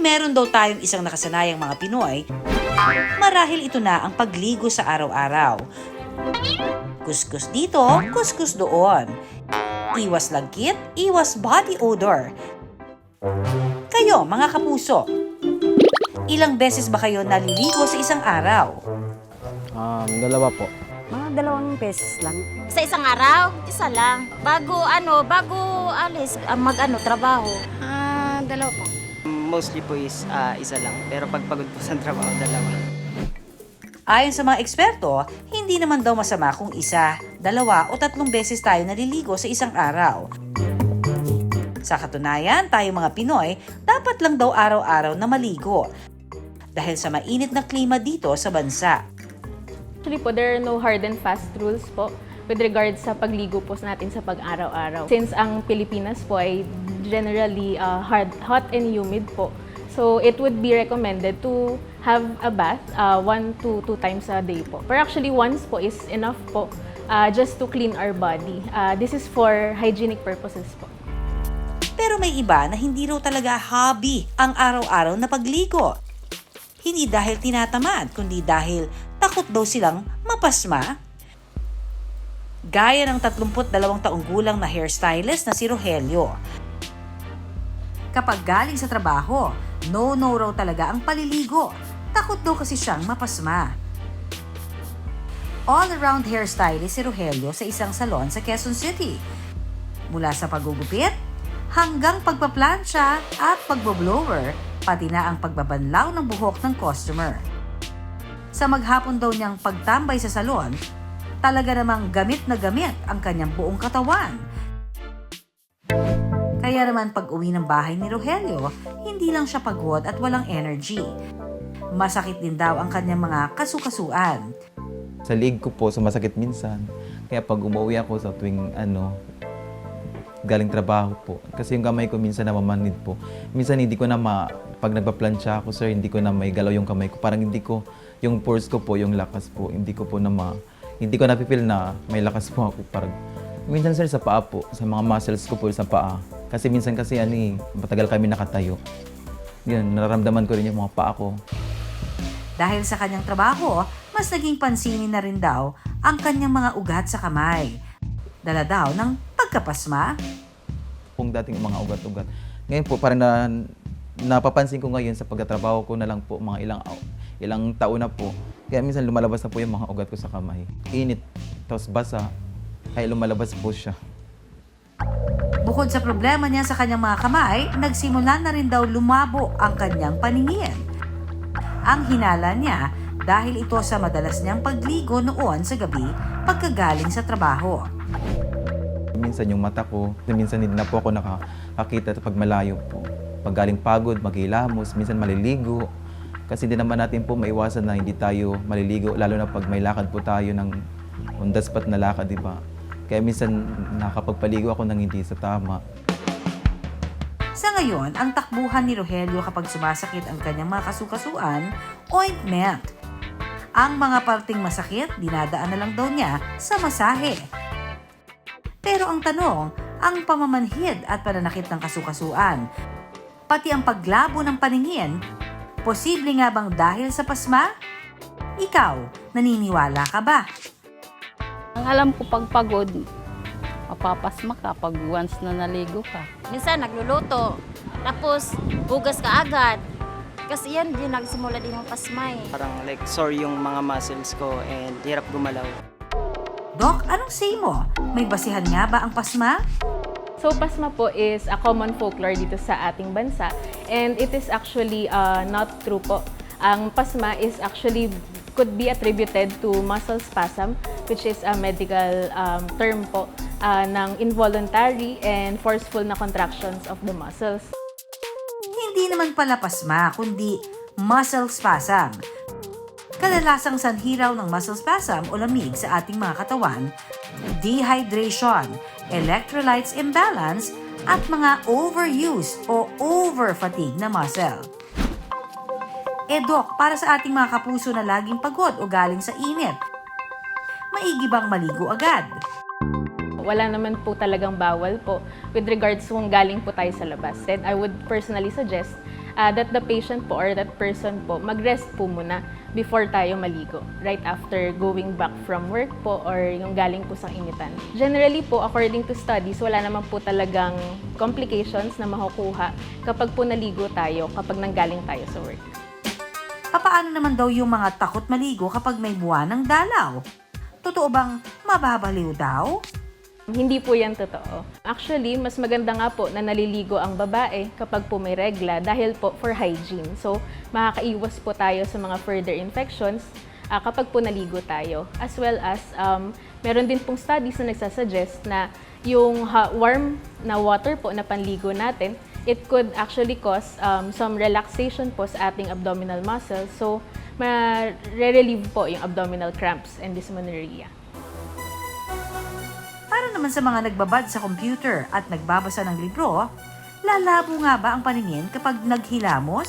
Kung meron daw tayong isang nakasanayang mga Pinoy, marahil ito na ang pagligo sa araw-araw. Kuskus dito, kuskus doon. Iwas lagkit, iwas body odor. Kayo, mga kapuso, ilang beses ba kayo naliligo sa isang araw? Dalawa po. Mga 2 beses lang. Sa isang araw, isa lang. Bago alis, trabaho. 2 po. Mostly po is isa lang. Pero pag pagod po sa trabaho, 2. Ayon sa mga eksperto, hindi naman daw masama kung 1, 2 o 3 beses tayo naliligo sa isang araw. Sa katunayan, tayo mga Pinoy, dapat lang daw araw-araw na maligo dahil sa mainit na klima dito sa bansa. Actually po, there are no hard and fast rules po with regards sa pagligo po natin sa pag-araw-araw. Since ang Pilipinas po ay generally hot and humid po, so it would be recommended to have a bath 1 to 2 times a day po. Pero actually once po is enough po just to clean our body. This is for hygienic purposes po. Pero may iba na hindi raw talaga hobby ang araw-araw na pagligo. Hindi dahil tinatamad, kundi dahil takot daw silang mapasma. Gaya ng 32 taong gulang na hairstylist na si Rogelio. Kapag galing sa trabaho, no raw talaga ang paliligo. Takot daw kasi siyang mapasma. All-around hairstylist si Rogelio sa isang salon sa Quezon City. Mula sa paggugupit, hanggang pagpaplansya at pagboblower, pati na ang pagbabanlaw ng buhok ng customer. Sa maghapon daw niyang pagtambay sa salon, talaga namang gamit na gamit ang kanyang buong katawan. Kaya naman pag-uwi ng bahay ni Rogelio, hindi lang siya pagod at walang energy. Masakit din daw ang kanyang mga kasukasuan. Sa liig ko po, sumasakit minsan. Kaya pag umuwi ako sa tuwing galing trabaho po. Kasi yung kamay ko minsan namamanid po. Minsan hindi ko na pag nagpaplansya ako, sir, hindi ko na may galaw yung kamay ko. Parang hindi ko, yung pores ko po, yung lakas po, hindi ko napipil na may lakas po ako. Parang, minsan sir, sa paa po, sa mga muscles ko po sa paa. Kasi minsan matagal kami nakatayo. Yun, nararamdaman ko rin yung mga paa ko. Dahil sa kanyang trabaho, mas naging pansinin na rin daw ang kanyang mga ugat sa kamay. Dala daw ng pagkapasma. Kung dating mga ugat-ugat. Ngayon po, parang napapansin ko ngayon sa pagtatrabaho ko na lang po, mga ilang taon na po. Kaya minsan lumalabas na po yung mga ugat ko sa kamay. Init, tapos basa, ay lumalabas po siya. Bukod sa problema niya sa kanyang mga kamay, nagsimula na rin daw lumabo ang kanyang paningin. Ang hinala niya dahil ito sa madalas niyang pagligo noon sa gabi pagkagaling sa trabaho. Minsan yung mata ko, minsan hindi na po ako nakakita pag malayo po. Pag galing pagod, maghilamos, minsan maliligo. Kasi hindi naman natin po maiwasan na hindi tayo maliligo, lalo na pag may lakad po tayo ng on the spot na lakad, di ba? Kaya minsan nakapagpaligo ako ng hindi sa tama. Sa ngayon, ang takbuhan ni Rogelio kapag sumasakit ang kanyang mga kasukasuan, ointment. Ang mga parting masakit, dinadaan na lang daw niya sa masahe. Pero ang tanong, ang pamamanhid at pananakit ng kasukasuan, pati ang paglabo ng paningin, posible nga bang dahil sa pasma? Ikaw, naniniwala ka ba? Ang alam ko pag pagod, mapapasma ka pag once na naligo ka. Minsan nagluluto, tapos hugas ka agad. Kasi yan din nagsimula din yung pasma eh. Parang sore yung mga muscles ko and hirap gumalaw. Doc, anong say mo? May basihan nga ba ang pasma? So pasma po is a common folklore dito sa ating bansa and it is actually not true po. Ang pasma is actually could be attributed to muscle spasm, which is a medical term po ng involuntary and forceful na contractions of the muscles. Hindi naman pala pasma, kundi muscle spasm. Kadalasang sanhi raw ng muscle spasm o lamig sa ating mga katawan, dehydration, electrolytes imbalance, at mga overuse o over-fatigue na muscle. Doc, para sa ating mga kapuso na laging pagod o galing sa init, maigi bang maligo agad? Wala naman po talagang bawal po with regards kung galing po tayo sa labas. And I would personally suggest that the patient po or that person po mag-rest po muna before tayo maligo, right after going back from work po or yung galing po sa initan. Generally po, according to studies, wala naman po talagang complications na makukuha kapag po naligo tayo, kapag nanggaling tayo sa work. Papaano naman daw yung mga takot maligo kapag may buwan ng dalaw? Totoo bang mababaliw daw? Hindi po yan totoo. Actually, mas maganda nga po na naliligo ang babae kapag po may regla dahil po for hygiene. So, makakaiwas po tayo sa mga further infections kapag po naligo tayo. As well as, meron din pong studies na nagsasuggest na yung warm na water po na panligo natin, it could actually cause some relaxation po sa ating abdominal muscles. So, ma-relieve po yung abdominal cramps and dysmenorrhea. Para naman sa mga nagbabad sa computer at nagbabasa ng libro, lalabo nga ba ang paningin kapag naghilamos?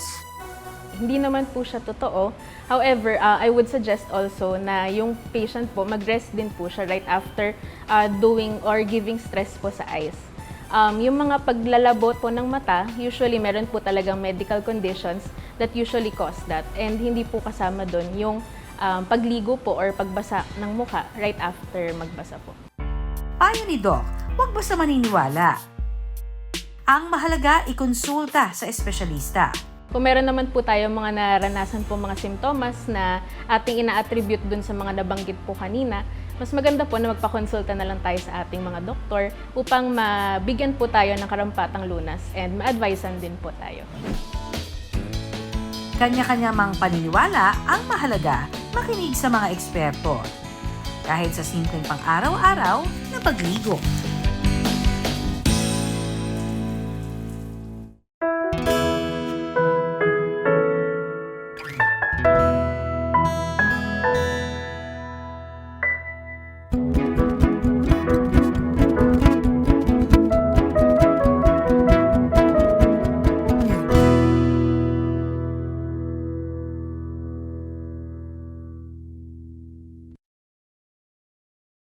Hindi naman po siya totoo. However, I would suggest also na yung patient po, mag-rest din po siya right after doing or giving stress po sa eyes. Yung mga paglalabot po ng mata, usually meron po talagang medical conditions that usually cause that. And hindi po kasama doon yung pagligo po or pagbasa ng mukha right after magbasa po. Payo ni Doc, huwag basta maniniwala. Ang mahalaga, ikonsulta sa espesyalista. Kung meron naman po tayo mga naranasan po mga simptomas na ating ina-attribute dun sa mga nabanggit po kanina, mas maganda po na magpakonsulta na lang tayo sa ating mga doktor upang mabigyan po tayo ng karampatang lunas and ma-advisean din po tayo. Kanya-kanya mang paniniwala, ang mahalaga, makinig sa mga eksperto. Kahit sa simpleng pang-araw-araw na pagligo.